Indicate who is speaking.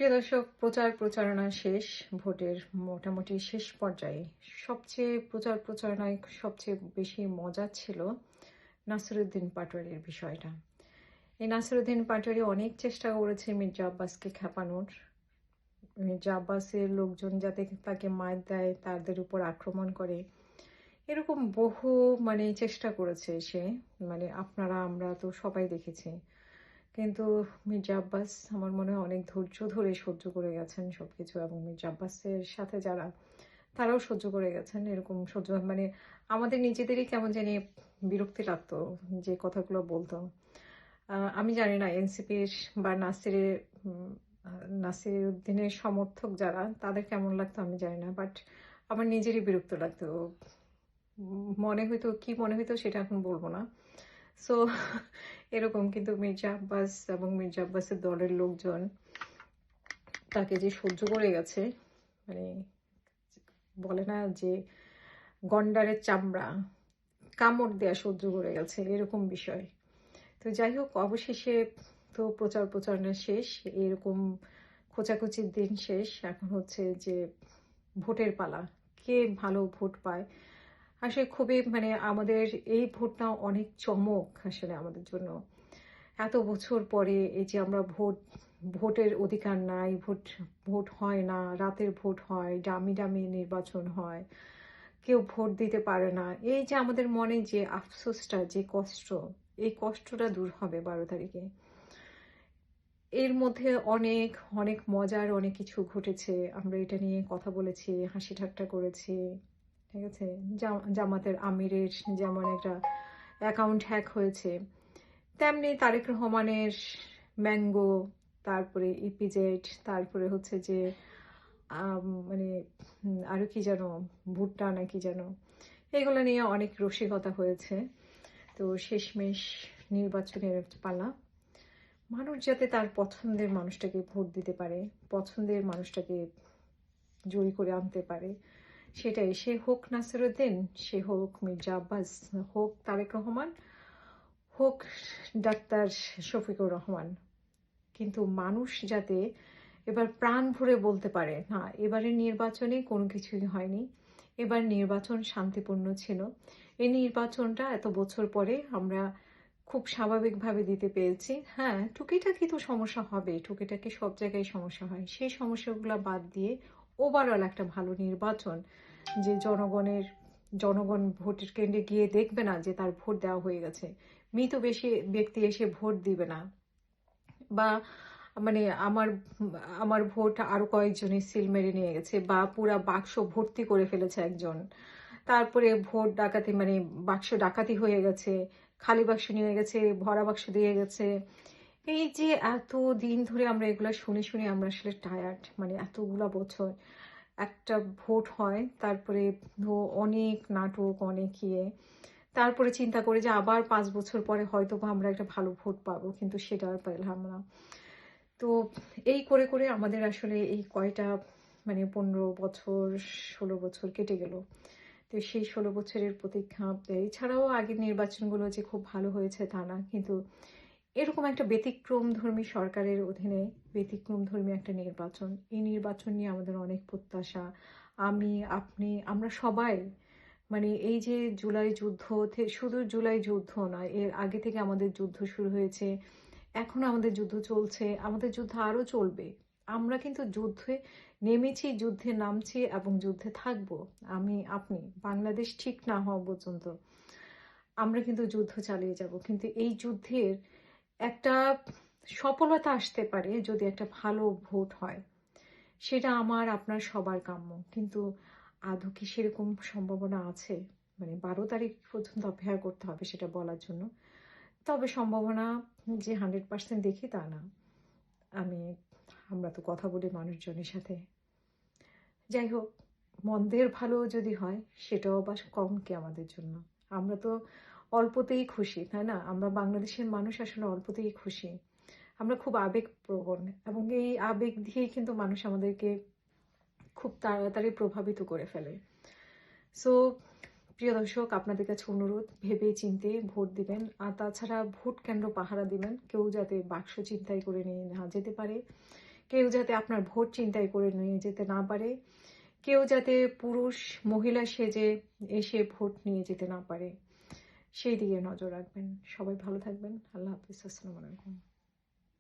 Speaker 1: প্রিয় দর্শক, প্রচারণা শেষ। ভোটের মোটামুটি শেষ পর্যায়ে সবচেয়ে প্রচারণায় সবচেয়ে বেশি মজা ছিল নাসিরুদ্দিন পাটোয়ারির বিষয়টা। এই নাসিরুদ্দিন পাটোয়ারি অনেক চেষ্টা করেছে মির্জা আব্বাসকে খেপানোর। মির্জা আব্বাসের লোকজন যাতে তাকে মার দেয়, তাদের উপর আক্রমণ করে, এরকম বহু চেষ্টা করেছে সে। আপনারা আমরা তো সবাই দেখেছি। কিন্তু মির্জা আব্বাস আমার মনে হয় অনেক ধৈর্য ধরে সহ্য করে গেছেন সবকিছু, এবং মির্জা আব্বাসের সাথে যারা, তারাও সহ্য করে গেছেন। এরকম সহ্য আমাদের নিজেদেরই কেমন জানি বিরক্তি লাগতো যে কথাগুলো বলতো। আমি জানি না এনসিপির বা নাসির উদ্দিনের সমর্থক যারা, তাদের কেমন লাগতো আমি জানি না, বাট আমার নিজেরই বিরক্ত লাগতো। মনে হইতো সেটা এখন বলবো না। সো এরকম, কিন্তু মির্জা আব্বাস এবং মির্জা আব্বাসের দলের লোকজন তাকে যে সহ্য করে গেছে, মানে বলে না যে গন্ডারের চামড়া কামড় দেয়া সহ্য করে গেছে, এরকম বিষয়। তো যাই হোক, অবশেষে তো প্রচারণা শেষ, এরকম খোঁচাখুচির দিন শেষ। এখন হচ্ছে যে ভোটের পালা, কে ভালো ভোট পায়। আসলে খুবই আমাদের এই ভোটটা অনেক চমক আসলে আমাদের জন্য। এত বছর পরে এই যে আমরা ভোটের অধিকার নাই, ভোট হয় না, রাতের ভোট হয়, ডামি নির্বাচন হয়, কেউ ভোট দিতে পারে না। এই যে আমাদের মনে যে আফসোসটা, যে কষ্ট, এই কষ্টটা দূর হবে 12 তারিখে। এর মধ্যে অনেক অনেক মজার অনেক কিছু ঘটেছে, আমরা এটা নিয়ে কথা বলেছি, হাসি ঠাট্টা করেছি, ঠিক আছে। জামাতের আমিরের যেমন একটা অ্যাকাউন্ট হ্যাক হয়েছে, তেমনি তারেক রহমানের ম্যাঙ্গো, তারপরে ইপিজেড, তারপরে হচ্ছে যে আরো কি যেন, ভুট্টা নাকি যেন, এগুলো নিয়ে অনেক রসিকতা হয়েছে। তো শেষমেশ নির্বাচনের পালা, মানুষ যাতে তার পছন্দের মানুষটাকে ভোট দিতে পারে, পছন্দের মানুষটাকে জয়ী করে আনতে পারে, সেটাই। সে হোক নাসিরুদ্দিন, সে হোক মির্জা আব্বাস, হোক তারেক রহমান, হোক ডাক্তার শফিকুর রহমান, কিন্তু মানুষ যাতে এবার প্রাণ ভরে বলতে পারে, না, এবারের নির্বাচনে কোনো কিছুই হয়নি, এবার নির্বাচন শান্তিপূর্ণ ছিল। এই নির্বাচনটা এত বছর পরে আমরা খুব স্বাভাবিকভাবে দিতে পেরেছি। হ্যাঁ, টুকিটাকি তো সমস্যা হবে, টুকিটাকি সব জায়গায় সমস্যা হয়, সেই সমস্যাগুলো বাদ দিয়ে ওভারঅল একটা ভালো নির্বাচন, যে জনগণ ভোটের কেন্দ্রে গিয়ে দেখবে না যে তার ভোট দেওয়া হয়ে গেছে, মৃত বেশি ব্যক্তি এসে ভোট দিবে না, বা মানে আমার আমার ভোট আরো কয়েকজনে সিল মেরে নিয়ে গেছে, বা পুরা বাক্স ভর্তি করে ফেলেছে একজন, তারপরে ভোট ডাকাতি বাক্স ডাকাতি হয়ে গেছে, খালি বাক্স নিয়ে গেছে, ভরা বাক্স দিয়ে গেছে। এই যে এত দিন ধরে আমরা এগুলা শুনে শুনে আমরা আসলে টায়ার্ড। এতগুলা বছর একটা ভোট হয়, তারপরে অনেক নাটক, অনেক তারপরে চিন্তা করে যে আবার 5 বছর পরে হয়তো বা আমরা একটা ভালো ভোট পাবো, কিন্তু সেটা আর পেলাম না। তো এই করে করে আমাদের আসলে এই কয়টা 15 বছর 16 বছর কেটে গেল। তো সেই 16 বছরের প্রতীক্ষা, এছাড়াও আগের নির্বাচনগুলো যে খুব ভালো হয়েছে তা না, কিন্তু এরকম একটা ব্যতিক্রমধর্মী সরকারের অধীনে ব্যতিক্রমধর্মী একটা নির্বাচন, এই নির্বাচন নিয়ে আমাদের অনেক প্রত্যাশা। আমি, আপনি, আমরা সবাই এই যে জুলাই যুদ্ধ, শুধু জুলাই যুদ্ধ নয়, এর আগে থেকে আমাদের যুদ্ধ শুরু হয়েছে, এখন আমাদের যুদ্ধ চলছে, আমাদের যুদ্ধ আরো চলবে। আমরা কিন্তু যুদ্ধে নেমেছি, যুদ্ধে নামছি এবং যুদ্ধে থাকবো। আমি, আপনি, বাংলাদেশ ঠিক না হওয়া পর্যন্ত আমরা কিন্তু যুদ্ধ চালিয়ে যাব। কিন্তু এই যুদ্ধের একটা সফলতা আসতে পারে যদি একটা ভালো ভোট হয়, সেটা আমার আপনার সবার কাম্য। কিন্তু আদৌ কি সেরকম সম্ভাবনা আছে? 12 তারিখ পর্যন্ত অপেক্ষা করতে হবে সেটা বলার জন্য। তবে সম্ভাবনা যে 100% দেখি তা না। আমি, আমরা তো কথা বলি মানুষজনের সাথে। যাই হোক, মন্দের ভালো যদি হয় সেটাও আবার কম কি আমাদের জন্য? আমরা তো অল্পতেই খুশি, তাই না? আমরা বাংলাদেশের মানুষ আসলে অল্পতেই খুশি। আমরা খুব আবেগপ্রবণ, এবং এই আবেগ দিয়েই কিন্তু মানুষ আমাদেরকে খুব তাড়াতাড়ি প্রভাবিত করে ফেলে। সো প্রিয় দর্শক, আপনাদের কাছে অনুরোধ, ভেবে চিন্তে ভোট দিবেন। আর তাছাড়া ভোট কেন্দ্র পাহারা দিবেন, কেউ যাতে বাক্স ছিনতাই করে নিয়ে না যেতে পারে, কেউ যাতে আপনার ভোট ছিনতাই করে নিয়ে যেতে না পারে, কেউ যাতে পুরুষ মহিলা সেজে এসে ভোট নিয়ে যেতে না পারে, সেই দিকে নজর রাখবেন। সবাই ভালো থাকবেন। আল্লাহ হাফিজ। আসসালামু আলাইকুম।